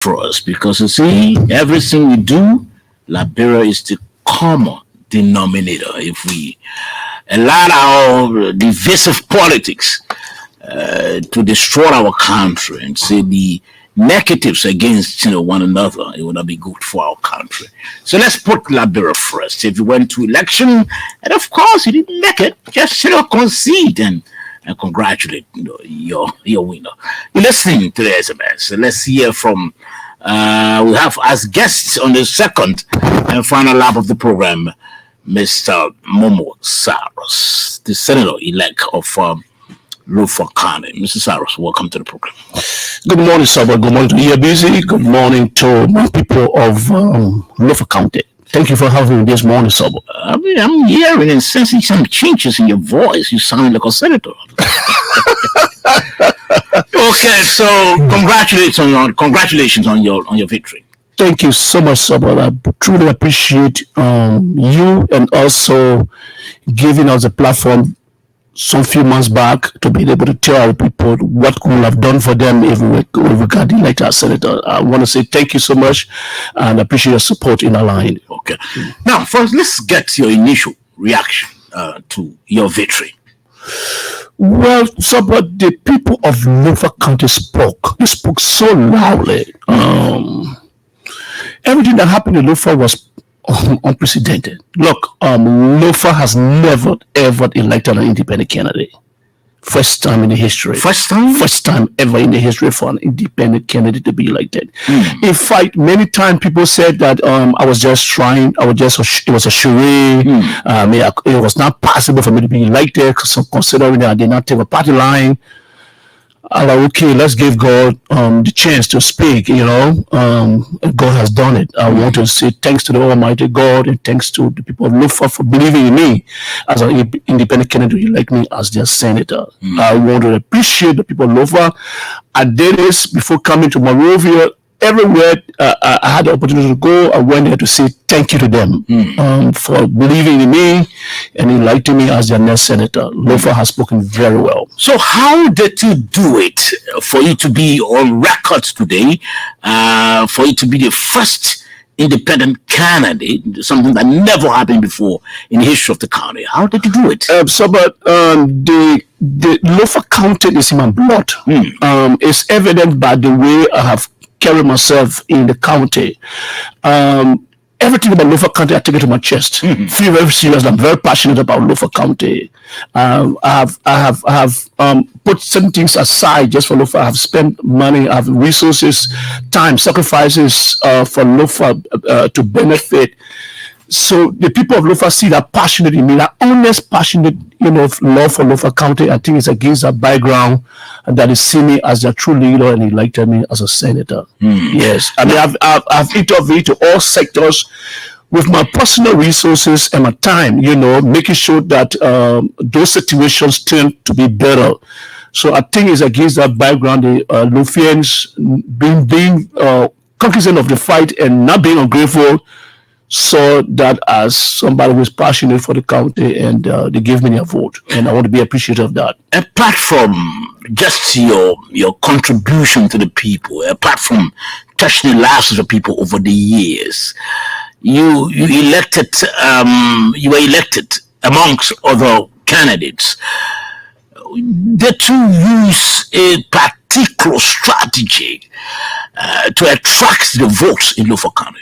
for us because you see, everything we do, Liberia is the common denominator. If we allow our divisive politics to destroy our country and say the negatives against one another, it would not be good for our country. So let's put Liberia first. If you went to election and of course you didn't make it, just concede and congratulate your winner. You're listening to the SMS. So let's hear from we have as guests on the second and final lap of the program, Mr. Momo Cyrus, the senator-elect of Lofa County. Mr. Cyrus, welcome to the program. Good morning, sir. Good morning to ELBC. Good morning to my people of Lofa County. Thank you for having me this morning, sir. I'm hearing and sensing some changes in your voice. You sound like a senator. Okay, so congratulations on your victory. Thank you so much, sir. I truly appreciate you and also giving us a platform some few months back to be able to tell our people what we will have done for them if we got elected as senator. I want to say thank you so much and appreciate your support in our line. Okay. Now, first, let's get your initial reaction to your victory. Well, so but the people of Lofa County spoke. They spoke so loudly. Everything that happened in Lofa was unprecedented. Look, Lofa has never ever elected an independent candidate. First time in the history. First time ever in the history for an independent candidate to be elected. In fact, many times people said that I was just trying. It was a charade. It was not possible for me to be elected, considering that I did not take a party line. I'm like, okay, let's give God the chance to speak. God has done it. I want to say thanks to the Almighty God and thanks to the people of Lofa for believing in me as an independent candidate to elect me as their senator. I want to appreciate the people of Lofa. I did this before coming to Monrovia. Everywhere I had the opportunity to go, I went there to say thank you to them for believing in me and electing me as their next senator. Lofa has spoken very well. So how did you do it for you to be on record today, for you to be the first independent candidate, something that never happened before in the history of the county? How did you do it? The Lofa County is in my blood. It's evident by the way I have carry myself in the county. Everything about Lofa County, I take it to my chest. Feel very serious. I'm very passionate about Lofa County. I have put certain things aside just for Lofa. I have spent money, I have resources, time, sacrifices for Lofa to benefit. So the people of Lofa see that passionate in me, that honest, passionate, love for Lofa County. I think it's against that background and that they see me as their true leader and elected me as a senator. Yes, I mean I've interviewed to all sectors with my personal resources and my time. Making sure that those situations turn to be better. So I think it's against that background. The Lofians being cognizant of the fight and not being ungrateful. So that as somebody who's passionate for the county and they gave me their vote, and I want to be appreciative of that. Apart from just your contribution to the people, apart from touching the lives of the people over the years, you were elected amongst other candidates. Did you use a particular strategy to attract the votes in Lofa County?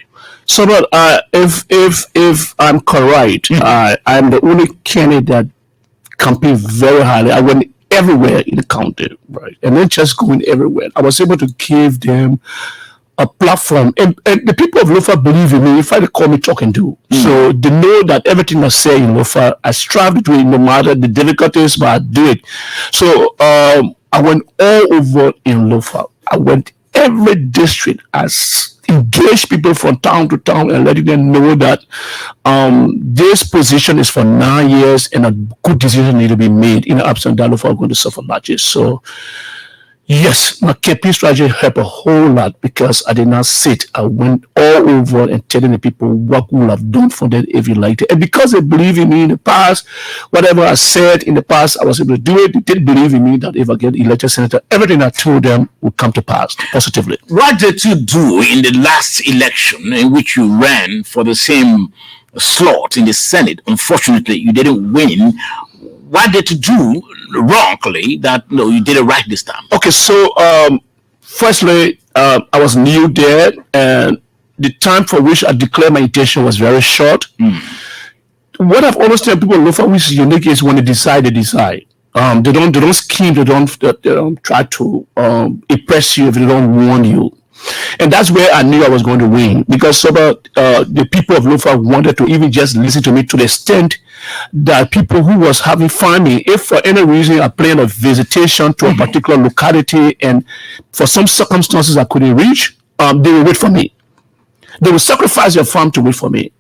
So, but if I'm correct, I'm the only candidate that campaigned very highly. I went everywhere in the county, right, and then just going everywhere. I was able to give them a platform, and the people of Lofa believe in me. If I call me talking to, so they know that everything I say in Lofa, I strive to do it no matter the difficulties, but I do it. So I went all over in Lofa. I went every district. Engage people from town to town and letting them know that this position is for 9 years and a good decision need to be made. In the absence that Lofa are going to suffer matches. So Yes, my campaign strategy helped a whole lot because I did not sit. I went all over and telling the people what we would have done for them if you liked it. And because they believe in me in the past, whatever I said in the past, I was able to do it. They did believe in me that if I get elected senator, everything I told them would come to pass positively. What did you do in the last election in which you ran for the same slot in the Senate? Unfortunately, you didn't win. What did you do wrongly that no, you did it right this time? Okay, so firstly, I was new there, and the time for which I declared my intention was very short. What I've always told people, Lofa, which is unique, is when they decide, they decide. They don't scheme, they don't try to impress you if they don't warn you. And that's where I knew I was going to win because some of the people of Lofa wanted to even just listen to me to the extent that people who was having farming, if for any reason I planned a visitation to a particular locality and for some circumstances I couldn't reach, they would wait for me. They would sacrifice their farm to wait for me.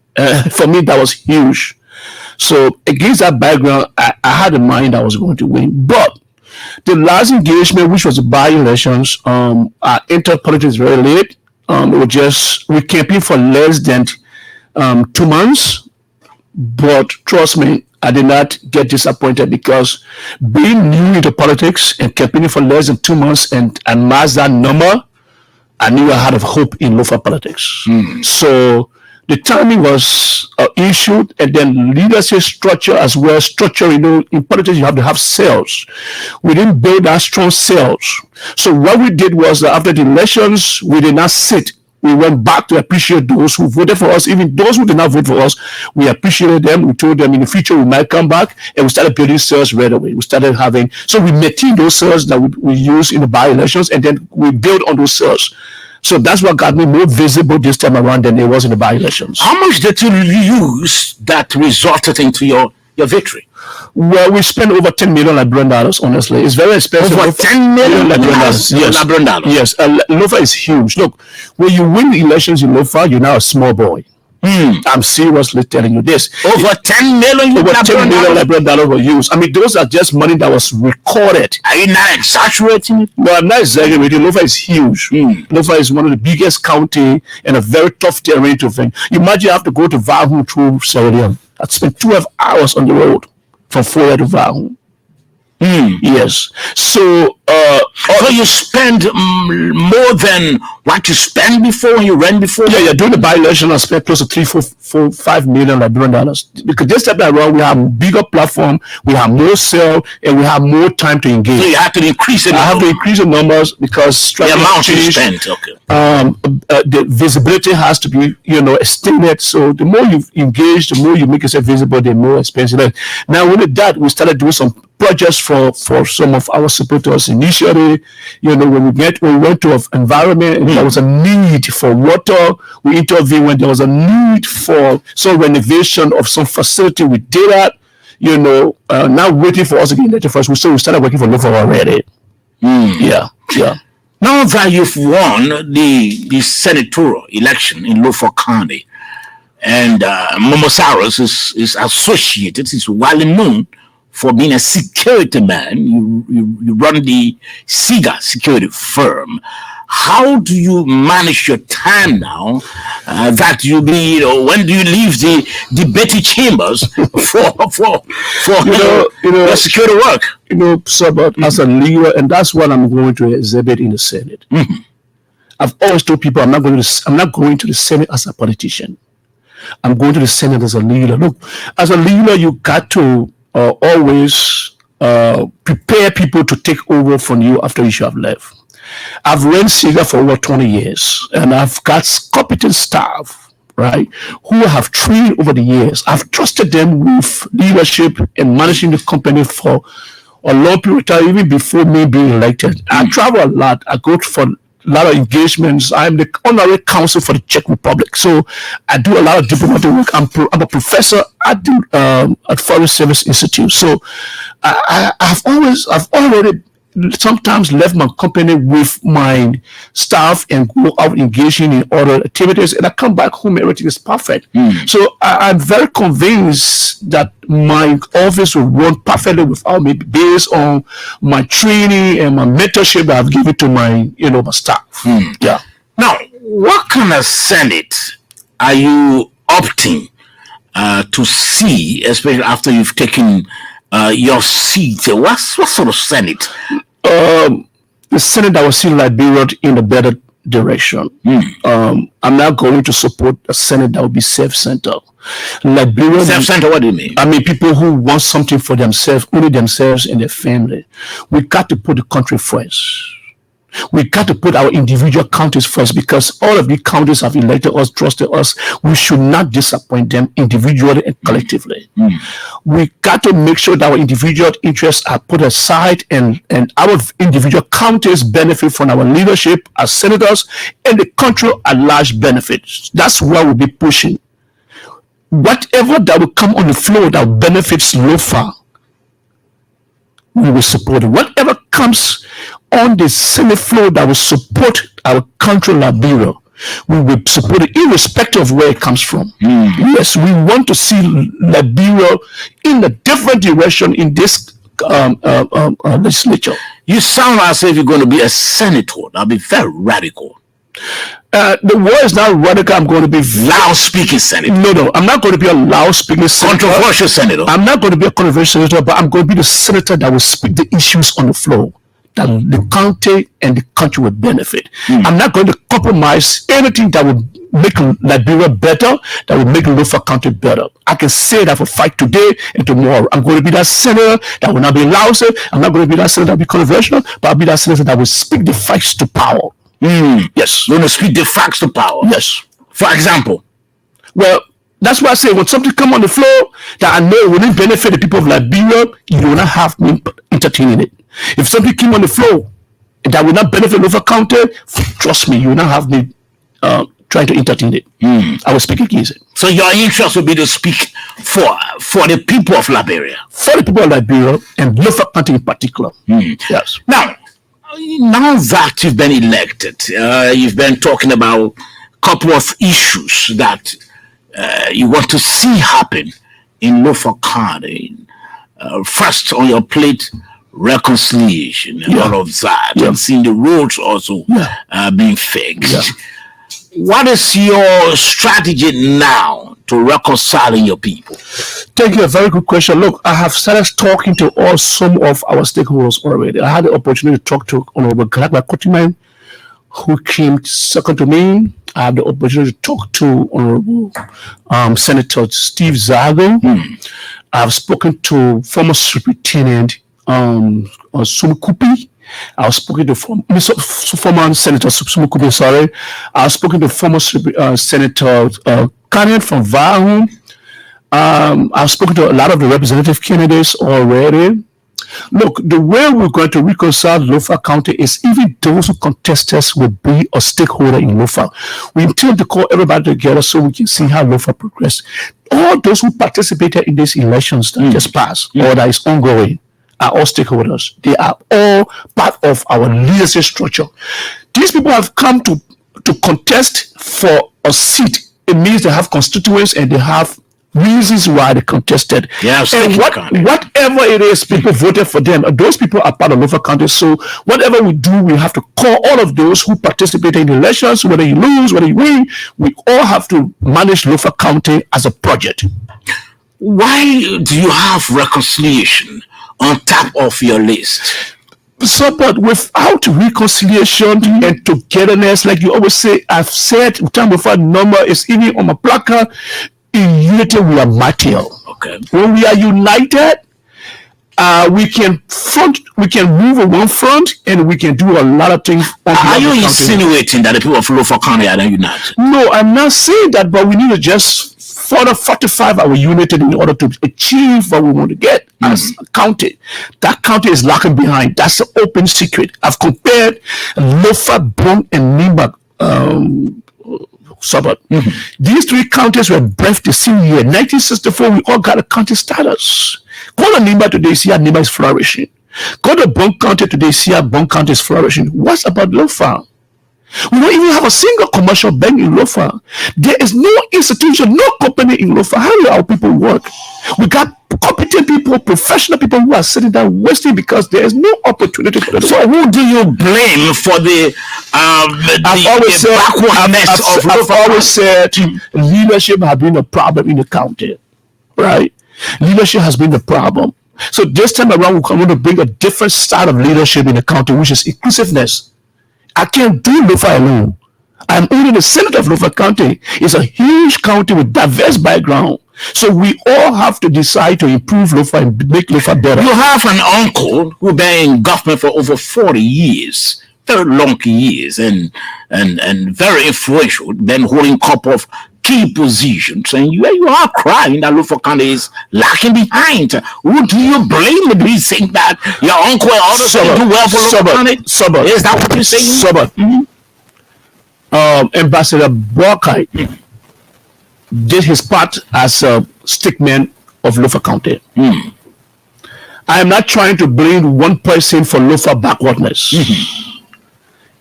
For me, that was huge. So against that background, I had in mind I was going to win. But the last engagement, which was the by-elections, I entered politics very late. We campaigned for less than 2 months. But trust me, I did not get disappointed because being new into politics and campaigning for less than 2 months and amass that number, I knew I had a hope in Lofa politics. So the timing was issued, and then leadership structure as well. Structure, in politics, you have to have sales. We didn't build that strong sales. So what we did was that after the elections, we did not sit. We went back to appreciate those who voted for us. Even those who did not vote for us, we appreciated them. We told them in the future we might come back, and we started building sales right away. So we maintained those sales that we used in the by-elections, and then we built on those sales. So that's what got me more visible this time around than it was in the by-elections. How much did you use that resulted into your victory? Well, we spent over $10 million Liberian dollars, honestly. It's very expensive. Over $10 million Liberian dollars. Yes. Liberian dollars. Yes. Lofa is huge. Look, when you win the elections in Lofa, you're now a small boy. I'm seriously telling you this. Over 10 million Liberian dollars were used. I mean, those are just money that was recorded. Are you not exaggerating it? No, I'm not exaggerating. Lofa is huge. Lofa is one of the biggest county and a very tough terrain to think. Imagine you have to go to Vahu through Sierra Leone. I spent 12 hours on the road from Foya to Vahu. Yes. So you spend more than what you spent before when you ran before? Yeah. During the by-election, I spent close to $3-5 million Liberian dollars. Because this time around, we have a bigger platform, we have more sale, and we have more time to engage. So you have to increase it. I have to increase the numbers because the amount you spent. Okay. The visibility has to be, extended. So the more you engage, the more you make yourself visible, the more expensive. Now, with that, we started doing some projects for some of our supporters initially. When we went to an environment and there was a need for water, we intervened. When there was a need for some renovation of some facility, we did that. Now waiting for us to get elected first. So we started working for Lofa already. Yeah. Now that you've won the senatorial election in Lofa County, and Momo Cyrus is associated, is well known for being a security man. You run the SIGA security firm. How do you manage your time now that you be, when do you leave the debate chambers for security work? As a leader, and that's what I'm going to exhibit in the Senate. I've always told people I'm not going to the Senate as a politician. I'm going to the Senate as a leader. Look, as a leader, you got to always prepare people to take over from you after you have left. I've run SIGA for over 20 years, and I've got competent staff, right, who have trained over the years. I've trusted them with leadership and managing the company for a long period of time, even before me being elected. I travel a lot. I go for a lot of engagements. I'm the honorary counsel for the Czech Republic, so I do a lot of diplomatic work. I'm a professor at Foreign Service Institute, so I've already sometimes left my company with my staff and go out engaging in other activities, and I come back home, everything is perfect. So I'm very convinced that my office will run perfectly without me, based on my training and my mentorship that I've given to my my staff. Yeah. Now, what kind of Senate are you opting to see, especially after you've taken your seat? What sort of Senate? The Senate that will see Liberia in a better direction. I'm not going to support a Senate that will be self-centered. Liberia, Self-centered, what do you mean? I mean, people who want something for themselves, only themselves and their family. We got to put the country first. We got to put our individual counties first, because all of the counties have elected us, trusted us. We should not disappoint them individually and collectively. We got to make sure that our individual interests are put aside, and our individual counties benefit from our leadership as senators, and the country at large benefits. That's where we'll be pushing. Whatever that will come on the floor that benefits Lofa, we will support it. Whatever comes on the Senate floor that will support our country, Liberia, we will support it, irrespective of where it comes from. Yes, we want to see Liberia in a different direction in this legislature. You sound as if you're going to be a senator. That'll be very radical. The word is not radical. I'm going to be Loud speaking senator. No, I'm not going to be a loud speaking senator. Controversial senator. I'm not going to be a controversial senator, but I'm going to be the senator that will speak the issues on the floor that the county and the country will benefit. I'm not going to compromise anything that will make Liberia better, that will make Lofa County better. I can say that for fight today and tomorrow. I'm going to be that senator that will not be loud. I'm not going to be that senator that will be controversial, but I'll be that senator that will speak the facts to power. Yes. Going to speak the facts to power. Yes. For example. Well, that's why I say when something come on the floor that I know will not benefit the people of Liberia, you will not have me entertaining it. If something came on the floor that will not benefit Lofa County, trust me, you will not have me trying to entertain it. I will speak against it. So your interest will be to speak for the people of Liberia. For the people of Liberia and Lofa County in particular. Yes. Now that you've been elected, you've been talking about a couple of issues that you want to see happen in Lofa County. First on your plate, reconciliation and all of that, and seeing the roads also being fixed. What is your strategy now to reconciling your people? Thank you. A very good question. Look, I have started talking to some of our stakeholders already. I had the opportunity to talk to Honorable Galagba Kotiman, who came second to me. I had the opportunity to talk to Honorable Senator Steve Zago. I've spoken to former Superintendent Sumukupi. I've spoken to former Senator Sumukupi, sorry. I've spoken to former Senator Kanye from Vahu. I've spoken to a lot of the representative candidates already. Look, the way we're going to reconcile Lofa County is even those who contest us will be a stakeholder in Lofa. We intend to call everybody together so we can see how Lofa progress. All those who participated in these elections that just passed or that is ongoing are all stakeholders. They are all part of our leadership structure. These people have come to contest for a seat. It means they have constituents and they have reasons why they contested. And whatever it is, people voted for them. And those people are part of Lofa County. So whatever we do, we have to call all of those who participated in the elections, whether you lose, whether you win. We all have to manage Lofa County as a project. Why do you have reconciliation on top of your list? So, but without reconciliation and togetherness, like you always say, I've said time before, number is even on my placard. In unity, we are mighty. Okay. When we are united, we can move on one front, and we can do a lot of things. Are you insinuating that the people of Lofa County are not united? No, I'm not saying that, but we need to just further fortify our unity in order to achieve what we want to get as a county. That county is lacking behind. That's the open secret. I've compared Lofa, Bron, and Nimba suburb. These three counties were birthed the same year, 1964. We all got a county status. Call on Nimba today, see how Nimba is flourishing. Go to Bond County today, see how Bond County is flourishing. What's about Lofa? We don't even have a single commercial bank in Lofa. There is no institution, no company in Lofa. How do our people work? We got competent people, professional people who are sitting down wasting because there is no opportunity for them. So who do you blame for the backwardness of Lofa? I've always said leadership has been a problem in the county, right? Leadership has been the problem. So this time around, we're going to bring a different style of leadership in the county, which is inclusiveness. I can't do Lofa alone. I'm only the senator of Lofa County. It's a huge county with diverse background. So we all have to decide to improve Lofa and make Lofa better. You have an uncle who been in government for over 40 years, very long years, and very influential, then holding a couple of key positions, and you are crying that Lofa County is lacking behind. Who do you blame? Do you think that your uncle and others do well for Lofa County? Is that what you're saying? Ambassador Borkai did his part as a stickman of Lofa County. I am not trying to blame one person for Lofa backwardness.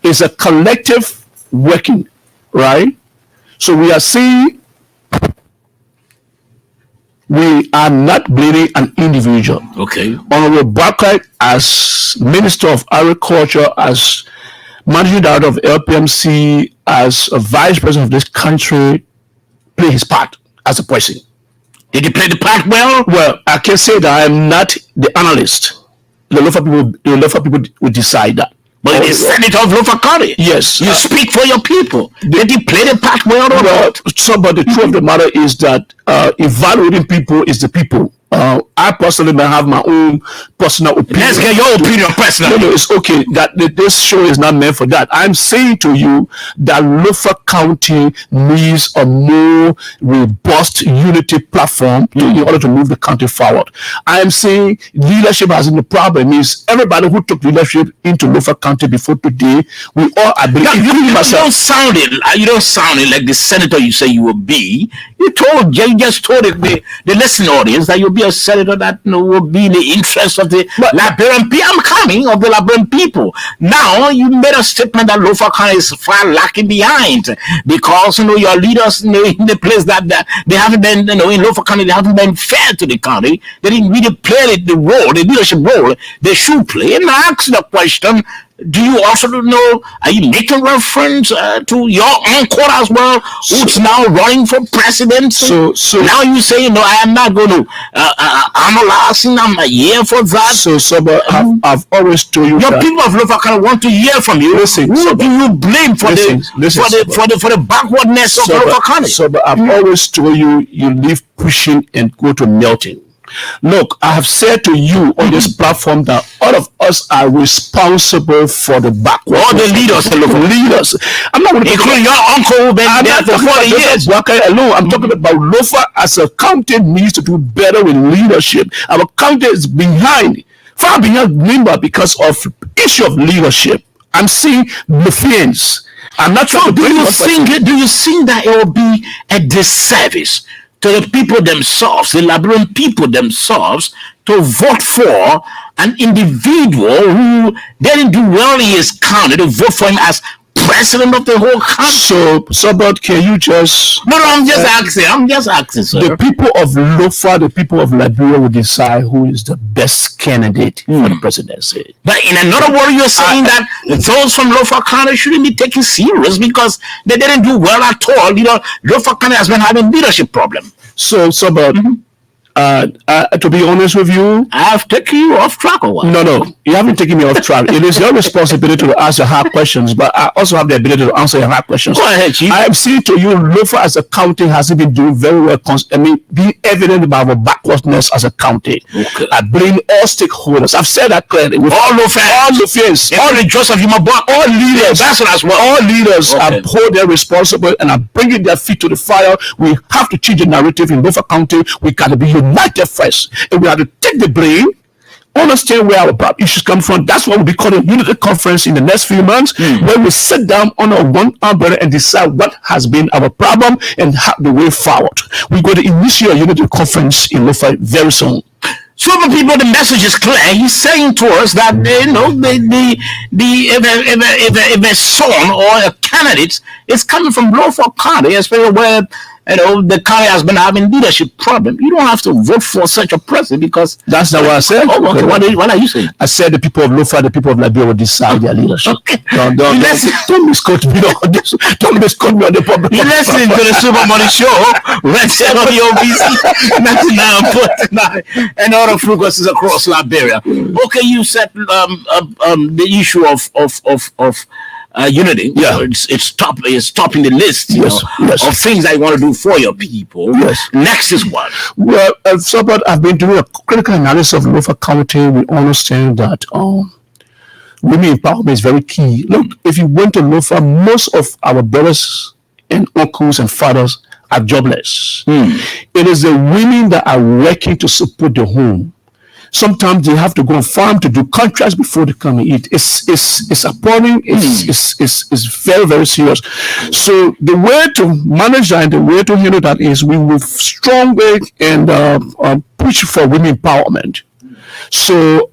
It's a collective working, right? So we are saying we are not blaming an individual. Okay. Honorable Borkai, as Minister of Agriculture, as Managing Director of LPMC, as a Vice President of this country, play his part as a person. Did he play the part well? Well, I can say that I am not the analyst. The Lofa people will decide that. But the senator of Lofa County. Yes. You speak for your people. Did he play the part well or not? So, but the truth of the matter is that evaluating people is the people. I personally may have my own personal opinion. Let's get your opinion personally. No, it's okay. That this show is not meant for that. I'm saying to you that Lofa County needs a more robust unity platform in order to move the country forward. I am saying leadership has been the problem. Is everybody who took leadership into Lofa County before today, we all agree. You don't sound it like the senator you say you will be. You just told the listening audience that you'll be a senator that will be in the interest of the Liberian people. I'm coming of the Liberian people. Now you made a statement that Lofa County is far lacking behind because your leaders in the place that they haven't been in Lofa County, they haven't been fair to the county. They didn't really play the leadership role they should play. And I ask the question, do you also know, are you making reference to your uncle as well, who's now running for president? So now you say, I am not going to analyze, I'm here for that. But I've always told you your people of Lofa County want to hear from you. Listen, who do you blame for the backwardness of Lofa County? But I've always told you, you leave pushing and go to melting. Look, I have said to you on this platform that all of us are responsible for the backward. All the leaders, I'm not going to including your uncle who been there for 40 years. Alone. I'm talking about Lofa as a county needs to do better with leadership. Our county is far behind member because of issue of leadership. I'm seeing the fans. I'm not trying to do you think that it will be a disservice to the people themselves, the Liberian people themselves, to vote for an individual who didn't do well in his county, to vote for him as president of the whole country? So, but can you just... No, I'm just asking, sir. The people of Lofa, the people of Liberia will decide who is the best candidate for the presidency. But in another word, you're saying that those from Lofa County shouldn't be taken serious because they didn't do well at all. Lofa County has been having leadership problem. To be honest with you, I have taken you off track or what? No, you haven't taken me off track. It is your responsibility to ask your hard questions, but I also have the ability to answer your hard questions. Go ahead, Chief. I am saying to you, Lofa as a county hasn't been doing very well. Being evident about our backwardness as a county. Okay. I blame all stakeholders. I've said that clearly. With all Lofans, all the Joseph Yumabon, all leaders. That's what as well. All leaders are hold their responsible and are bringing their feet to the fire. We have to change the narrative in Lofa County. We got to be united first, and we have to take the blame, understand where our issues come from. That's what we'll be calling a unity conference in the next few months, where we sit down under one umbrella and decide what has been our problem and the way forward. We're going to initiate a unity conference in Lofa very soon. Super people, the message is clear. He's saying to us that if a son or a candidate is coming from Lofa County, especially where the county has been having leadership problem, you don't have to vote for such a person because that's not what I said. Oh, okay. What are you saying? I said the people of Lofa, the people of Liberia will decide their leadership. Okay. Don't misquote me on this. Don't misquote me on the public. You're listening to the Super Money Show, right here on the ELBC 99.9 and other frequencies across Liberia. Okay, you said the issue of unity. Yeah, it's topping the list. Yes. Of things that you want to do for your people. Yes. Next is what? Well, so but I've been doing a critical analysis of Lofa County. We understand that women empowerment is very key. Look, if you went to Lofa, most of our brothers and uncles and fathers are jobless. It is the women that are working to support the home. Sometimes they have to go on farm to do contracts before they come and eat. It's appalling. It's very, very serious. So the way to manage that and the way to handle that is we will strongly and push for women empowerment. So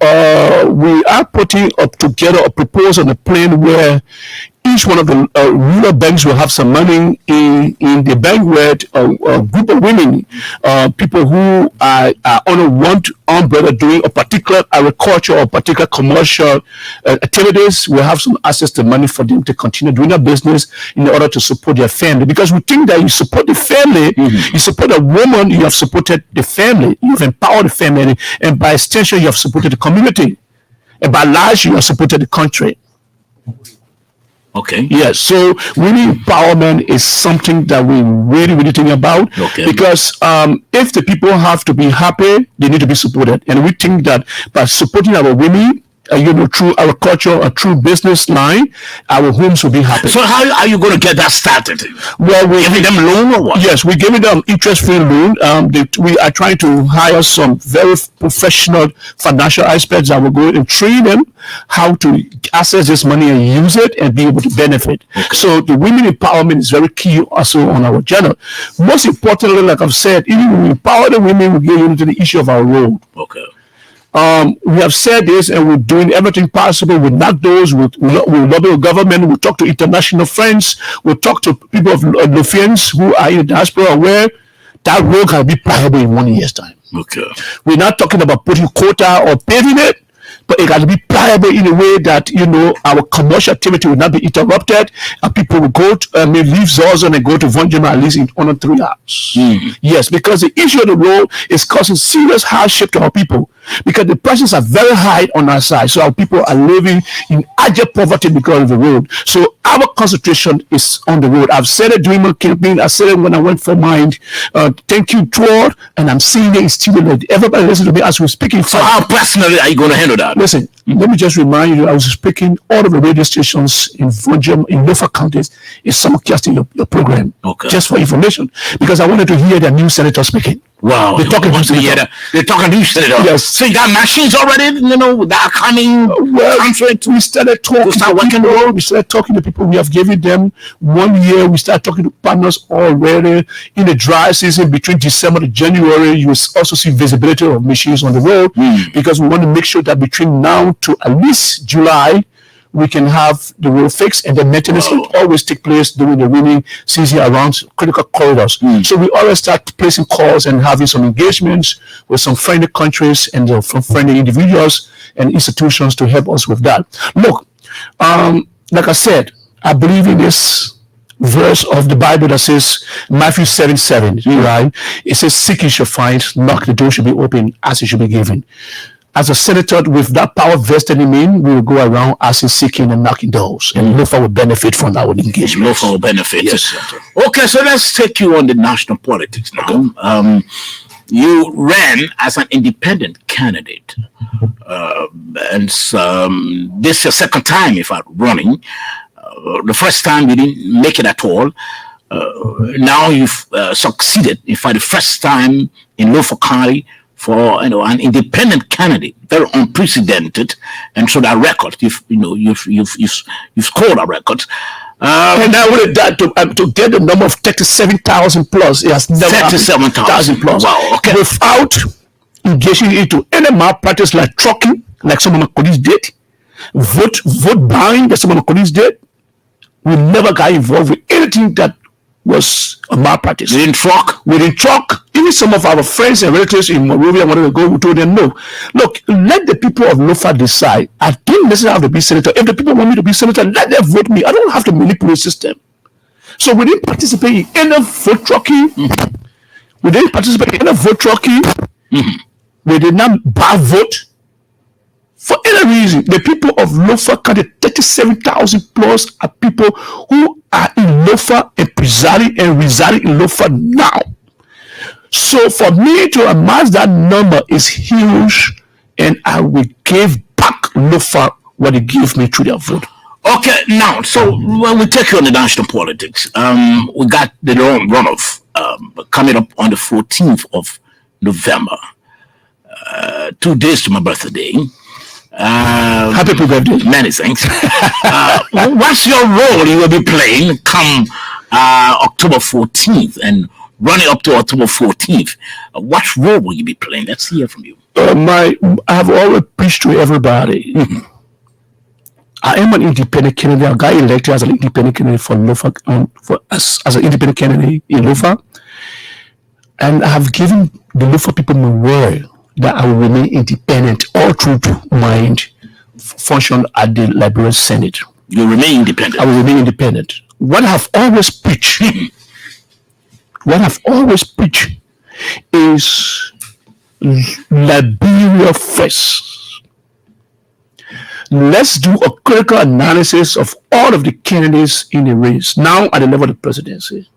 we are putting up together a proposal on a plan where each one of the rural banks will have some money in the bank where a group of women, people who are under one umbrella doing a particular agriculture or particular commercial activities will have some access to money for them to continue doing their business in order to support their family. Because we think that you support the family, you support a woman, you have supported the family, you have empowered the family, and by extension, you have supported the community. And by large, you have supported the country. Okay. Yes. So women empowerment is something that we really think about. Okay. Because if the people have to be happy, they need to be supported, and we think that by supporting our women, through our culture, a true business line, our homes will be happy. So how are you going to get that started? Well, we're giving them loan or what? Yes, we're giving them interest-free loan. We are trying to hire some very professional financial experts that will go and train them how to access this money and use it and be able to benefit. Okay. So the women empowerment is very key also on our channel. Most importantly, like I've said, even when we empower the women, we get into the issue of our road. Okay. We have said this, and we're doing everything possible. We knock doors, we'll lobby the government, we'll talk to international friends, we'll talk to people of Lofians who are in the diaspora where that road can be pliable in 1 year's time. Okay. We're not talking about putting quota or paving it, but it can be pliable in a way that, our commercial activity will not be interrupted, and people will go to, leave Zorzon and go to Vonjima at least in under 3 hours. Yes, because the issue of the road is causing serious hardship to our people, because the prices are very high on our side. So our people are living in abject poverty because of the road. So our concentration is on the road. I've said it during my campaign. I said it when I went for my thank you tour, and I'm seeing it still. Everybody listen to me as we're speaking. So how personally are you going to handle that? Listen, let me just remind you, I was speaking all of the radio stations in Vonjima, in Lofa counties, is simulcasting your program. Okay. Just for information, because I wanted to hear the new senator speaking. Wow. They're talking to you, senator. Yes. So you got machines already, that are coming. We started talking to people. We have given them 1 year. We started talking to partners already in the dry season between December to January. You will also see visibility of machines on the road because we want to make sure that between now to at least July, we can have the road fixed, and the maintenance can always take place during the rainy season around critical corridors. So we always start placing calls and having some engagements with some friendly countries and from friendly individuals and institutions to help us with that. Look, like I said, I believe in this verse of the Bible that says, Matthew 7:7, right? It says, seek you shall find, knock, the door should be open, ask it should be given. As a senator with that power vested in me, we will go around asking, seeking, and knocking doors. And Lofa will benefit from our engagement. Lofa will benefit. Yes. Okay, so let's take you on the national politics now. Okay. You ran as an independent candidate. And this is your second time, if I'm running. The first time you didn't make it at all. Now you've succeeded. In fact, the first time in Lofa County, for an independent candidate, very unprecedented, and so that record, you've scored a record. And I would have done to get the number of 37,000 plus. It has never 37,000 plus. Wow. Okay. Without engaging into any malpractice like trucking, like some of my colleagues did, vote buying that some of my colleagues did. We never got involved with anything that was a malpractice. We didn't truck. Even some of our friends and relatives in Monrovia wanted to go, we told them no. Look, let the people of Lofa decide. I don't necessarily have to be senator. If the people want me to be senator, let them vote me. I don't have to manipulate the system. So we didn't participate in any vote trucking. Mm-hmm. We didn't participate in any vote trucking. Mm-hmm. We did not buy vote. For any reason, the people of Lofa County, 37,000 plus are people who are in Lofa and residing in Lofa now. So for me to amass that number is huge, and I will give back Lofa what they give me through their vote. Okay, now, so when we take you on the national politics, we got the runoff coming up on the 14th of November, 2 days to my birthday. Happy birthday. Many thanks. What's your role you will be playing come October 14th and running up to October 14th? What role will you be playing? Let's hear from you. I have always preached to everybody. Mm-hmm. I am an independent candidate. I got elected as an independent candidate for Lofa, as an independent candidate in Lofa. And I have given the Lofa people my word that I will remain independent all through my function at the Liberal Senate. You remain independent? I will remain independent. What I've always preached, is Liberia first. Let's do a critical analysis of all of the candidates in the race now at the level of the presidency.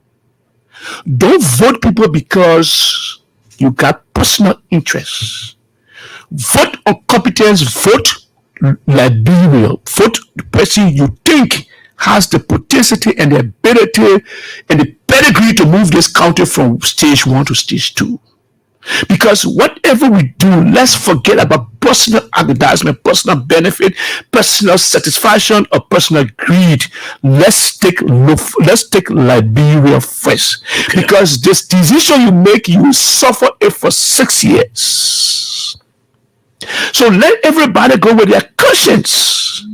Don't vote people because you got personal interests. Vote on competence, vote Liberia, vote the person you think has the potential and the ability and the pedigree to move this country from stage 1 to stage 2. Because whatever we do, let's forget about personal aggrandizement, personal benefit, personal satisfaction, or personal greed. Let's take Liberia first. Okay. Because this decision you make, you will suffer it for 6 years. So let everybody go with their conscience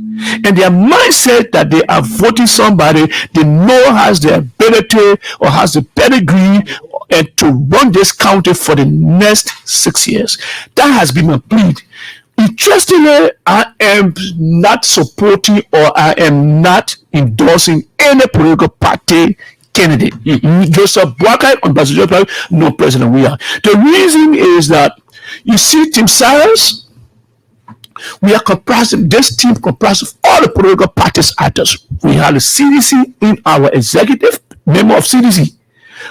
and their mindset that they are voting somebody they know has the ability or has the pedigree and to run this country for the next 6 years. That has been my plea. Interestingly, I am not supporting or I am not endorsing any political party candidate. Mm-hmm. Joseph Boakai on Ambassador, no president we are. The reason is that you see Team Cyrus, we are this team comprised of all the political parties actors. We have the CDC in our executive, member of CDC,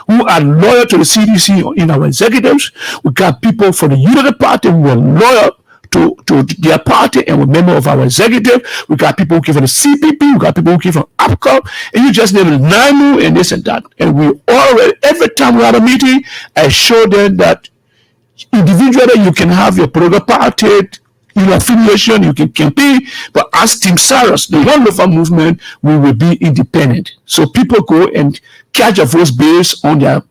who are loyal to the CDC in our executives. We got people from the Unity Party who are loyal to their party and we're member of our executive. We got people who came from the CPP, we got people who came from APCO, and you just name it, NAMU and this and that. And we already, every time we had a meeting, I show them that individually you can have your political party, affiliation, you can campaign, but as Team Cyrus, the One Lofa movement, we will be independent. So people go and catch a vote based on their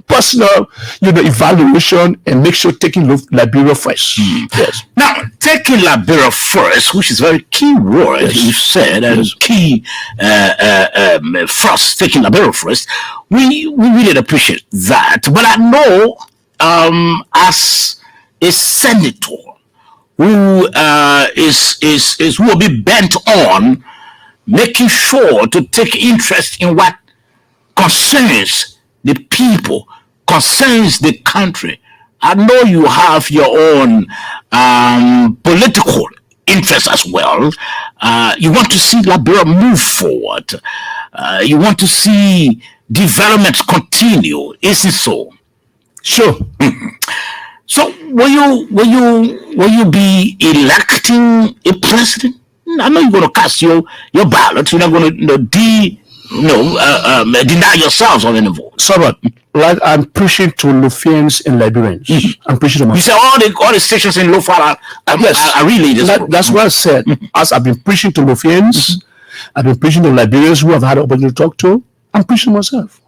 personal, evaluation and make sure taking Liberia first. Yes. Now, taking Liberia first, which is very key word, yes. You said, and yes. Key first, taking Liberia first, we really appreciate that. But I know, as a senator, who will be bent on making sure to take interest in what concerns the people, concerns the country. I know you have your own political interests as well. You want to see Liberia move forward. You want to see development continue. Is it so? Sure. Mm-hmm. So will you be electing a president? I know you're going to cast your ballot. You're not going to deny yourselves on any vote. So what? Like I'm preaching to Lofians and Liberians. Mm-hmm. I'm preaching to myself. You say all the stations in Lofa are really this. That's what I said. Mm-hmm. As I've been preaching to Lofians, mm-hmm. I've been preaching to Liberians who I've had the opportunity to talk to. I'm preaching to myself.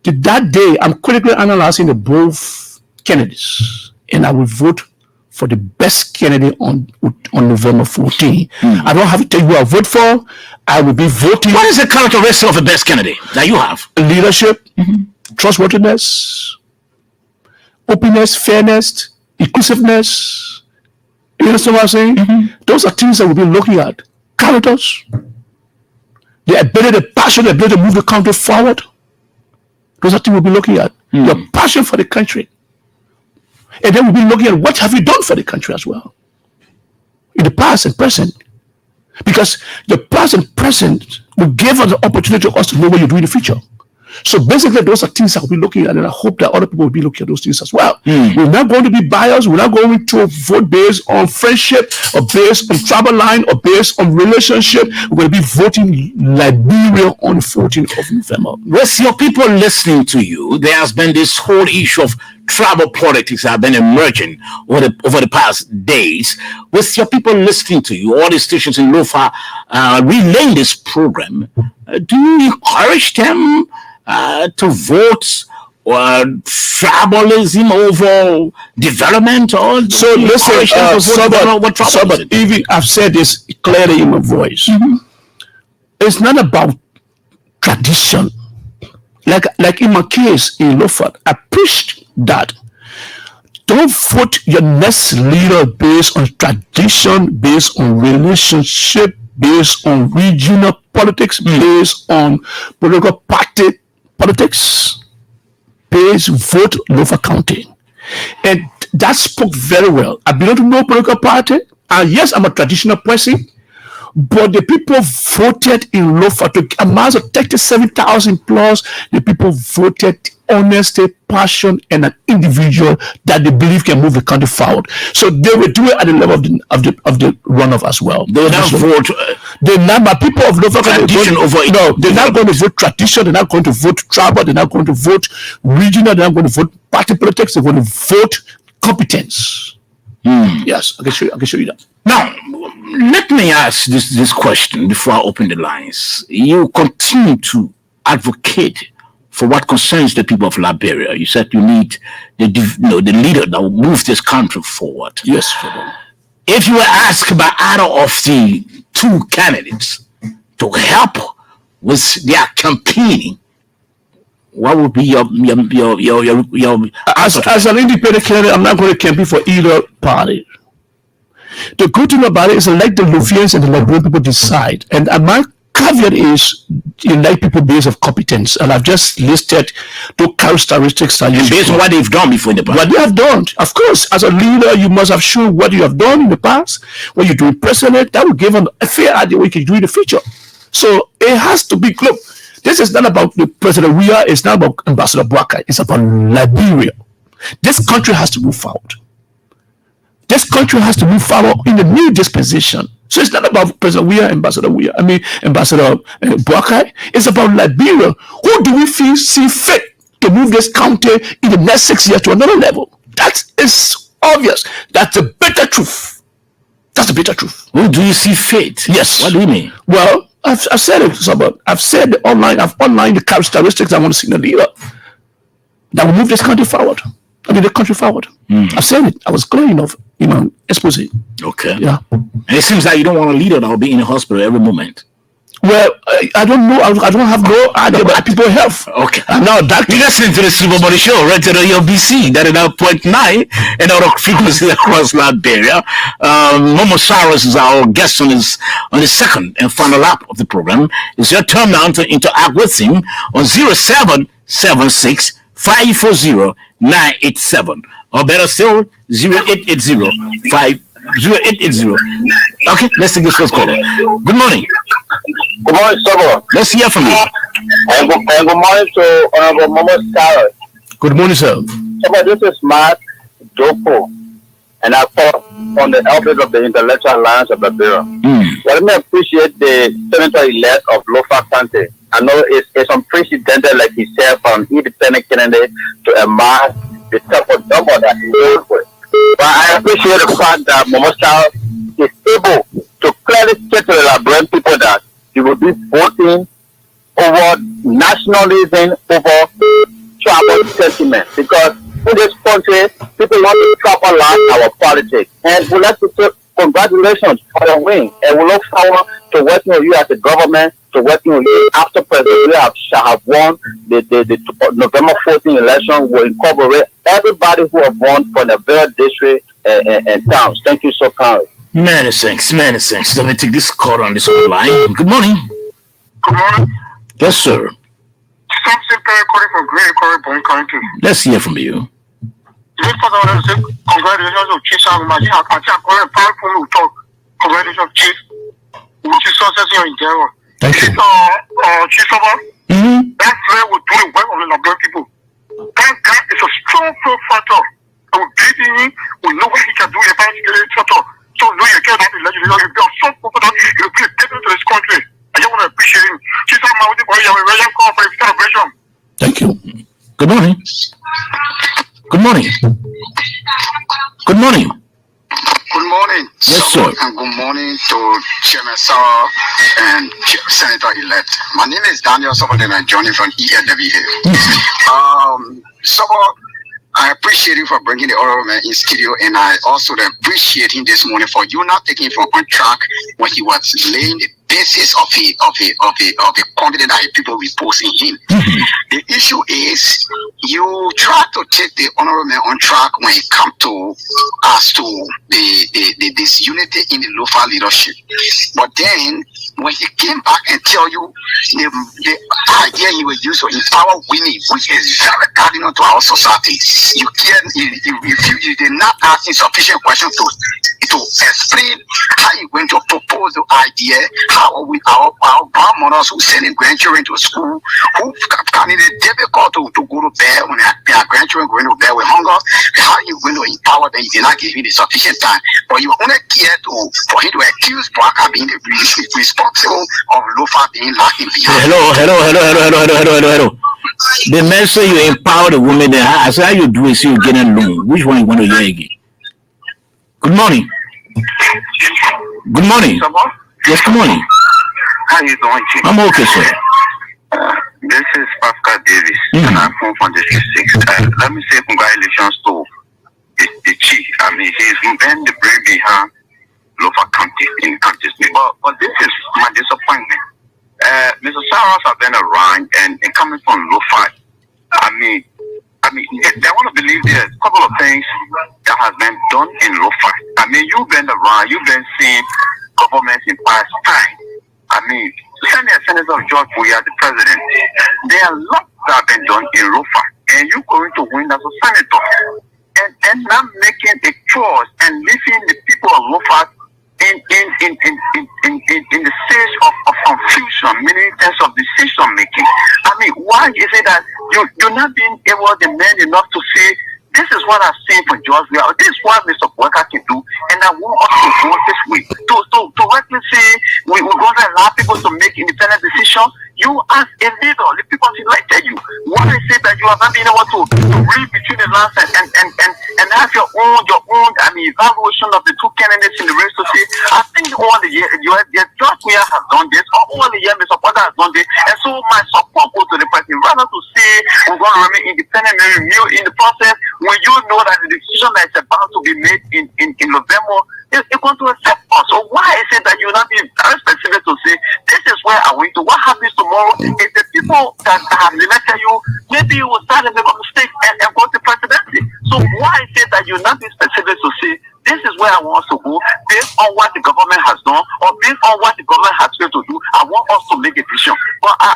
To that day, I'm critically analyzing the both candidates. and I will vote for the best candidate on November 14. I don't have to tell you who I vote for. I will be voting. What is the characteristic of the best candidate that you have? Leadership, trustworthiness, openness, fairness, inclusiveness. You understand what I'm saying? Those are things that we'll be looking at. Characters, the ability, the passion, the ability to move the country forward. Those are things we'll be looking at. Your passion for the country. And then we'll be looking at what have you done for the country as well. In the past and present. Because the past and present will give us the opportunity for us to know what you do in the future. So basically, those are things that we'll be looking at, and I hope that other people will be looking at those things as well. We're not going to be biased. We're not going to vote based on friendship or based on travel line or based on relationship. We're going to be voting Liberia on the 14th of November. With your people listening to you, there has been this whole issue of tribal politics that have been emerging over the past days. With your people listening to you, all the stations in Lofa relaying this program, do you encourage them to vote tribalism over development? Or so listen, even I've said this clearly in my voice. It's not about tradition. Like in my case in Lofa, I preached that don't vote your next leader based on tradition, based on relationship, based on regional politics, based on political party politics. Vote Lofa County. And that spoke very well. I belong to no political party. And yes, I'm a traditional person. But the people voted in Lofa to amount of 37,000 plus. The people voted honesty, passion, and an individual that they believe can move the country forward. So they will do it at the level of the runoff as well. They will not vote. They're not, but people of Lofa tradition over. No, they're not going to vote tradition. They're not going to vote tribal. They're not going to vote regional. They're not going to vote party politics. They're going to vote competence. Yes, I can show you that. Now, let me ask this question before I open the lines. You continue to advocate for what concerns the people of Liberia. You said you need the leader that will move this country forward. Yes. If you were asked by either of the two candidates to help with their campaigning, what would be your as an independent candidate? I'm not going to campaign for either party. The good thing about it is let the Lufians and the Liberian people decide. And my caveat is you like people based on competence. And I've just listed two characteristics that you based on what they've done before in the past. What they have done. Of course, as a leader, you must have shown what you have done in the past, what you're doing presently. That will give them a fair idea what you can do in the future. So it has to be, look, this is not about the President it's not about Ambassador Bwaka. It's about Liberia. This country has to move forward. This country has to move forward in the new dispensation. So it's not about President Ambassador Bwaka. It's about Liberia. Who do we see fit to move this county in the next 6 years to another level? That is obvious. That's the bitter truth. That's the bitter truth. Who do you see fit? Yes. What do you mean? Well, I've said it, I've said I've outlined the characteristics I want to see in a leader that will move this country forward. The country forward. I've said it. I was clear enough in my expose. Okay. Yeah. And it seems like you don't want a leader that will be in the hospital every moment. Well, I don't know. I don't have no idea about people's health. Okay. I'm now a doctor. You're listening to the Super Body Show, right to the ELBC, 99.9, and other frequencies across Liberia. Momo Cyrus is our guest on the second and final lap of the program. It's your turn now to interact with him on 0776 540-987, or better still 0880-0880. Okay, let's take this first caller. Good morning. Good morning, sir. Let's hear from you. And good morning to Honorable Momo Cyrus. Good morning, sir. Sir, this is Mark Doko, and I call on the elders of the Intellectual Alliance of Liberia. Let me appreciate the senator-elect of Lofa County. I know it's unprecedented, like he said, from independent candidate to amass the type of number that he deals with. But I appreciate the fact that Momo Cyrus is able to clearly state to the Liberian people that he will be voting over nationalism, over tribal sentiment. Because in this country, people want to capitalize our politics. And we'd like to say congratulations for the win. And we look forward to working with you as a government, to working with you after President shall have won the November 14 election. Will incorporate everybody who have won from the various districts and towns. Thank you so kindly. Many thanks, many thanks. Let me take this call on this line. Good morning. Good morning. Yes, sir. Something very calling for Green Corridor County. Let's hear from you. This for the congratulations of Chief Samadi. I can't call it powerful talk. Congratulations, Chief. Which is success in your endeavor. Thank you. Chief Saba, that prayer will do the work of the Labrador people. Thank God it's a strong factor. I will believe in him. We know what he can do about it. So, no, you can't have the legislature. You are so confident. You will be a deputy to this country. I just want to appreciate him. Chief Samadi, you have a very call for a celebration. Thank you. Good morning. Good morning. Good morning. Good morning. Yes, sir. And good morning to Chairman Sarah and Senator-elect. My name is Daniel Sobot and I'm joining from ELBC. Sobot, I appreciate you for bringing the oral man in studio, and I also appreciate him this morning for you not taking him from on track when he was laying the basis of a confidence that people reposing him. The issue is you try to take the honorable man on track when it comes to as to the disunity in the Lofa leadership. But then when he came back and tell you the idea he will use to empower women, which is very cardinal to our society, you did not ask sufficient questions to explain how you going to propose the idea, how we our grandmothers who sending grandchildren to school, who finding it difficult to go to bed when their grandchildren going to bed with hunger, how you going to empower them? You did not give him the sufficient time, but you only care for him to accuse Braka being the responsible of Lofa being lacking behind. Hello. The man say you empower the women. Then I say how you do it, so you get alone. Which one you want to hear again? Good morning. Good morning. Yes, good morning. How you doing, Chief? I'm okay, sir. This is Pascal Davis, and I'm from District 6. Let me say congratulations to the Chief. I mean, he's been the brain behind Lofa County in the county. But this is my disappointment. Mr. Cyrus has been around and coming from Lofa. I mean, they want to believe there's a couple of things that has been done in Lofa. I mean, you've been around, you've been seeing governments in past time. I mean, Senator George Buya, the president, there are lots that have been done in Lofa, and you're going to win as a senator. And not making a choice and leaving the people of Lofa in the stage of confusion, meaning in terms of decision making. I mean, why is it that you're not being able to demand enough to say, this is what I've seen for George Weah, this is what Mr. Walker can do, and I want us to go this way. To rightly say we're going to allow people to make independent decisions. You as a leader, the people elected you. Why is it that you have not been able to read between the lines and have your own evaluation of the two candidates in the race to say, I think all the year George Weah has done this, or all the year Mr. Porter has done this, and so my support goes to the president. Rather to say we're going to remain independent and review in the process when you know that the decision that is about to be made in November is going to affect us. So why is it that you not be very specific to say this is where I went to? What happens tomorrow is the people that have elected you, maybe you will start to make a mistake and go to presidency. So why is it that you not be specific to say this is where I want us to go based on what the government has done or based on what the government has failed to do? I want us to make a decision. But I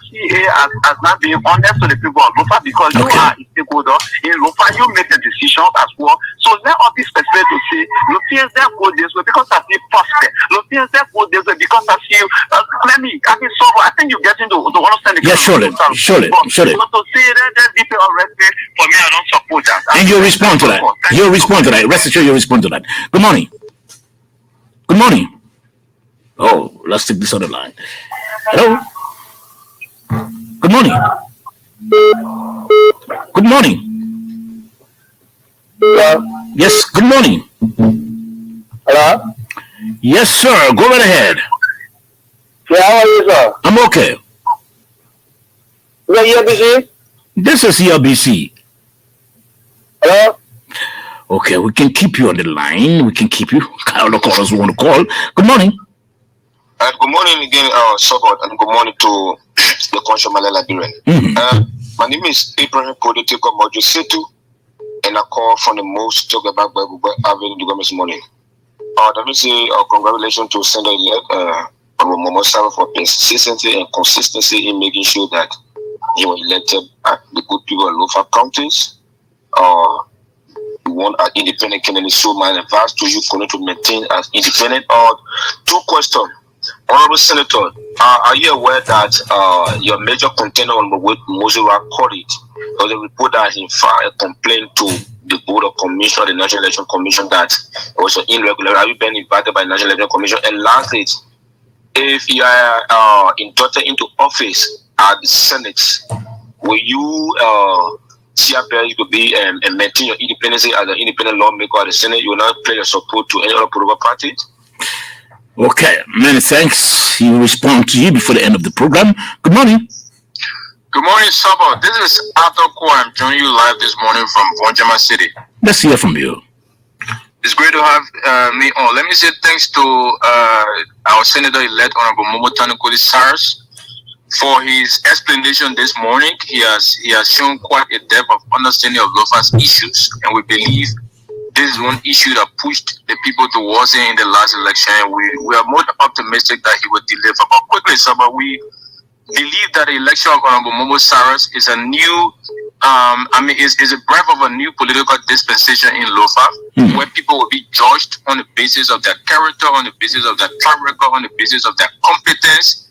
see it as not being honest to the people of Lofa because you are a stakeholder in Lofa. You make the decision as well. So let us be specific to say, Lofians that go this way because I see prospect. Lofians that go this way because I see. I think you get into to understand the. Yeah, surely. But to say that people are respect for me, I don't support that. And you respond to that. You respond to that. Rest assured, you respond to that. Good morning. Good morning. Oh, let's take this other line. Hello. Good morning. Good morning. Hello? Yes, good morning. Hello? Yes, sir. Go right ahead. Yeah, how are you, sir? I'm okay. You are ELBC? This is ELBC. Hello? Okay, we can keep you on the line. We can keep you. All the callers who want to call. Good morning. Good morning again, Sobot, and good morning to the consumer Liberian. My name is Abraham Political Mojusetu, and I call from the most talk about Avenue this morning. Let me say congratulations to Senator elect Momo Cyrus for consistency and consistency in making sure that he was elected at the good people of Lofa counties. We want an independent candidate, so my advice to you for to maintain as independent. Two questions. Honorable Senator, are you aware that your major contender on the way, Mozilla College, was a report that he filed a complaint to the Board of Commission, the National Election Commission, that it was irregular? Have you been invited by the National Election Commission? And lastly, if you are inducted into office at the Senate, will you you could be and maintain your independence as an independent lawmaker at the Senate? You will not play your support to any other political party? Okay, many thanks. He will respond to you before the end of the program. Good morning. Good morning, Sabo. This is Arthur Ko. I'm joining you live this morning from Vonjama City. Let's hear from you. It's great to have me on. Let me say thanks to our Senator-elect Honorable Momo Cyrus for his explanation this morning. He has shown quite a depth of understanding of Lofa's issues, and we believe this is one issue that pushed the people towards it in the last election. We are more optimistic that he will deliver. But quickly, Saba, we believe that the election of Honorable Momo Cyrus is a new, is a breath of a new political dispensation in Lofa, where people will be judged on the basis of their character, on the basis of their track record, on the basis of their competence,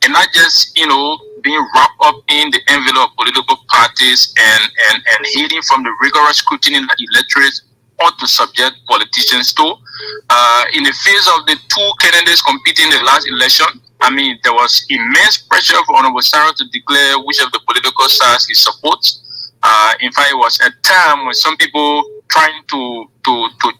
and not just, being wrapped up in the envelope of political parties and hiding from the rigorous scrutiny that electorates ought to subject politicians to. In the face of the two candidates competing in the last election, there was immense pressure for Honorable Cyrus to declare which of the political sides he supports. In fact, it was a time when some people trying to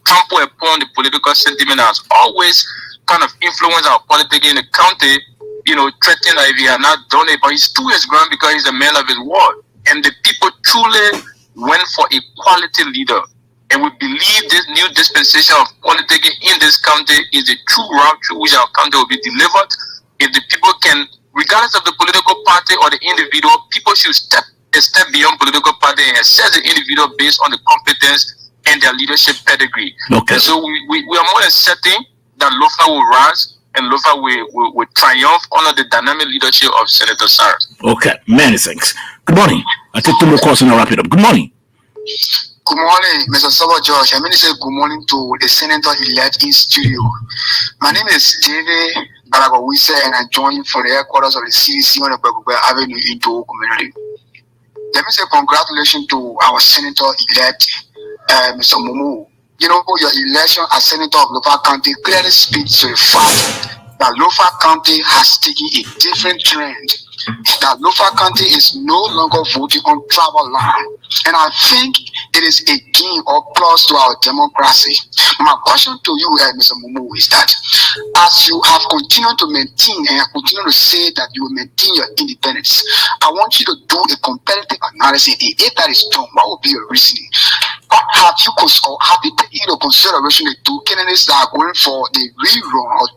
trample upon the political sentiment that has always kind of influenced our politics in the county, threatening that if he had not done it, but he stood his ground because he's a man of his word. And the people truly went for a quality leader. And we believe this new dispensation of politicking in this county is a true route through which our county will be delivered. If the people can, regardless of the political party or the individual, people should step beyond political party and assess the individual based on the competence and their leadership pedigree. Okay. And so we are more than certain that Lofa will rise and Lofa will triumph under the dynamic leadership of Senator Cyrus. Okay, many thanks. Good morning. I take two more calls and I'll wrap it up. Good morning. Good morning, Mr. Sabo George. I'm going to say good morning to the Senator-elect in studio. My name is David Balagowise, and I join for the headquarters of the CDC on the Bagubé Avenue into community. Let me say congratulations to our Senator-elect, Mr. Momo. Your election as Senator of Lofa County clearly speaks to the fact that Lofa County has taken a different trend. That Lofa County is no longer voting on travel line. And I think it is a gain or plus to our democracy. My question to you, Mr. Momo, is that as you have continued to maintain and continue to say that you will maintain your independence, I want you to do a competitive analysis. And if that is done, what will be your reasoning? Have you taken into consideration the two candidates that are going for the rerun, or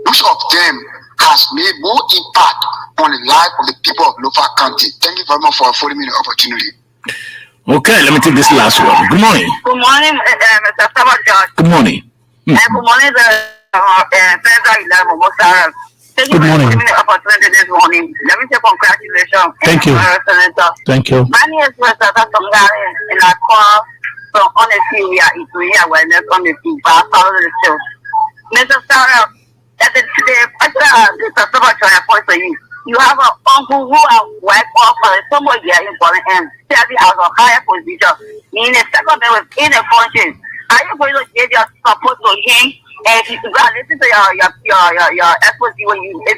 which of them has made more impact on the life of the people of Lofa County? Thank you very much for a 40-minute opportunity. Okay, let me take this last one. Good morning. Good morning, Mr. Sabo George. Good morning. Good morning, Senator Momo Cyrus. Thank you for giving me the opportunity this morning. Let me say congratulations. Thank you. Senator. Thank you. My name is Mr. Samgari, and I call from Honesty. We are awareness on the field, but I follow the show. Mr. Cyrus, the Mr. Sabo George, point for you. You have an uncle who has worked for somebody here in foreign and serving as a higher position, meaning the second man within the function. Are you going to give your support to him? And if you listen to your efforts, because if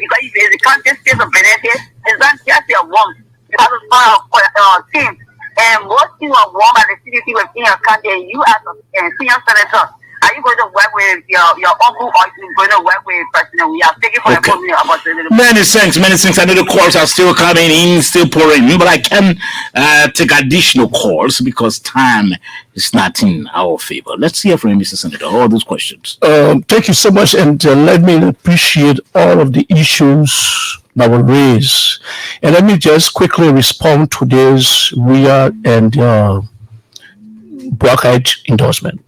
the country stays of benefit, it's not just your warmth. You have to find a team. And most people are warm at the CDC within your country, and you as a senior senator, are you you going to work with your uncle or you going to work with President? We are taking for the opportunity. Many thanks. I know the calls are still coming in, still pouring in, but I can take additional calls because time is not in our favor. Let's hear from Mr. Senator. All those questions. Thank you so much, and let me appreciate all of the issues that were raised. And let me just quickly respond to this RIA and Brockhead endorsement.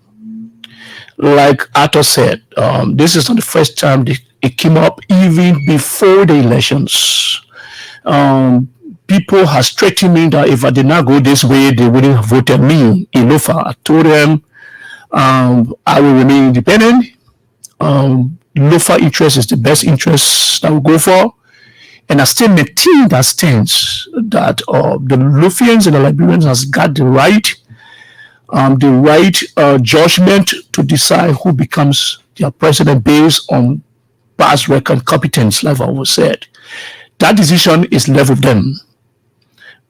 Like Arthur said, this is not the first time it came up. Even before the elections, people have threatened me that if I did not go this way, they wouldn't have voted me in Lofa. I told them I will remain independent. Lofa interest is the best interest I will go for. And I still maintain that stance that the Lofians and the Liberians has got the right judgment to decide who becomes their president based on past record and competence, like I was said. That decision is left with them.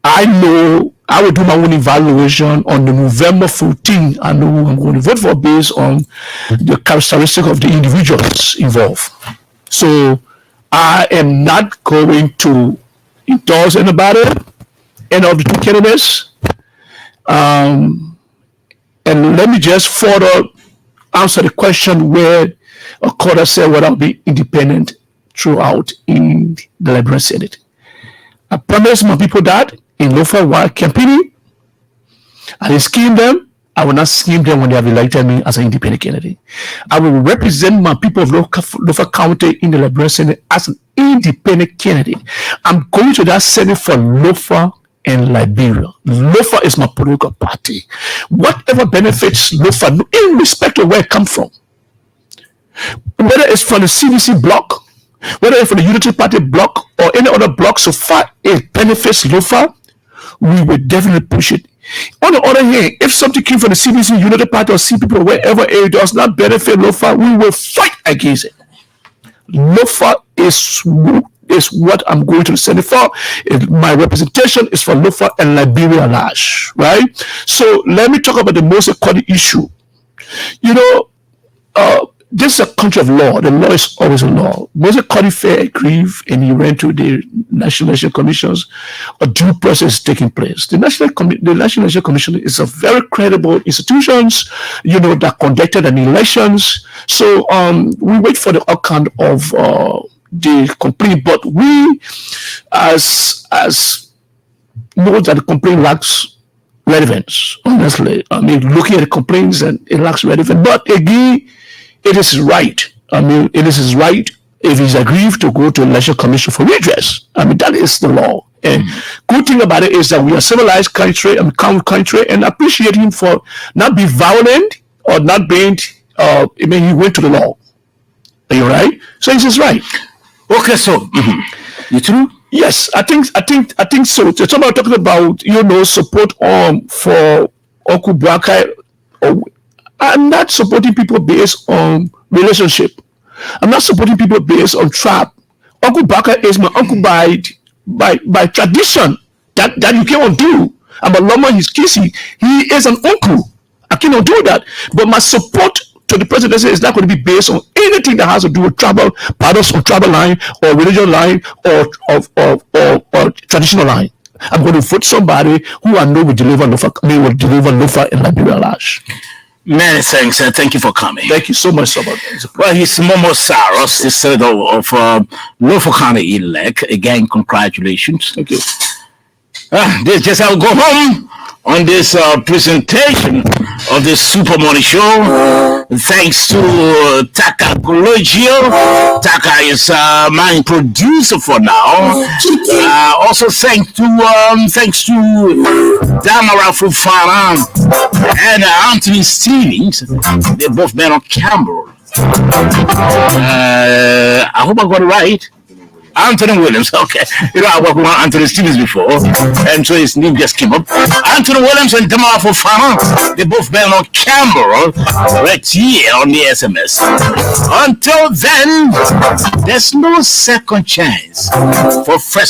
I know I will do my own evaluation on the November 14th. I know who I'm going to vote for based on the characteristic of the individuals involved. So I am not going to endorse anybody, any of the two candidates. And let me just further answer the question where Okoda said whether I'll be independent throughout in the Liberian Senate. I promise my people that in Lofa while campaigning, I didn't scheme them. I will not scheme them when they have elected me as an independent candidate. I will represent my people of Lofa County in the Liberian Senate as an independent candidate. I'm going to that Senate for Lofa and Liberia. Lofa is my political party. Whatever benefits Lofa, in respect of where it comes from, whether it's from the CDC block, whether it's from the Unity Party block or any other block, so far it benefits Lofa, we will definitely push it. On the other hand, if something came from the CDC, Unity Party, or CPP, or wherever it does not benefit Lofa, we will fight against it. Lofa is what I'm going to the Senate for. My representation is for Lofa and Liberia large, right? So let me talk about the most important issue. You know, this is a country of law. The law is always a law. Moses Codifair agreed and he went to the National Election Commissions. A due process is taking place. The National Election Commission is a very credible institution, you know, that conducted an elections. So we wait for the outcome of the complaint, but we as know that the complaint lacks relevance, honestly. I mean, looking at the complaints, and it lacks relevance. But again, it is right. I mean, it is his right if he's aggrieved to go to election commission for redress. I mean, that is the law. And good thing about it is that we are civilized country and calm country, and appreciate him for not being violent or not being. I mean, he went to the law. Are you right? So it's his right. Okay, so you true? Yes, I think so. So somebody talking about, you know, support for Uncle Braka. I'm not supporting people based on relationship. I'm not supporting people based on trap. Uncle Braka is my uncle by tradition. That you cannot do. I'm a lawman, he's kissy. He is an uncle. I cannot do that. But my support to the presidency is not going to be based on anything that has to do with tribal patterns or tribal line or religion line or traditional line. I'm going to vote somebody who I know will deliver Lofa in Liberia large. Many thanks, and thank you for coming. Thank you so much, Sabbath. Well, he's Momo Cyrus, the senator of Lofa County elect. Again, congratulations. Thank you. This just I'll go home on this presentation of the Super Money Show. Thanks to Taka Collegio. Taka is my producer for now. Also thanks to Damara Fufara and Anthony Stevens. They both been on camera. I hope I got it right. Anthony Williams, okay. You know, I worked with Anthony Stevens before, and so his name just came up. Anthony Williams and Damara Fufara, they both been on camera right here on the SMS. Until then, there's no second chance for fresh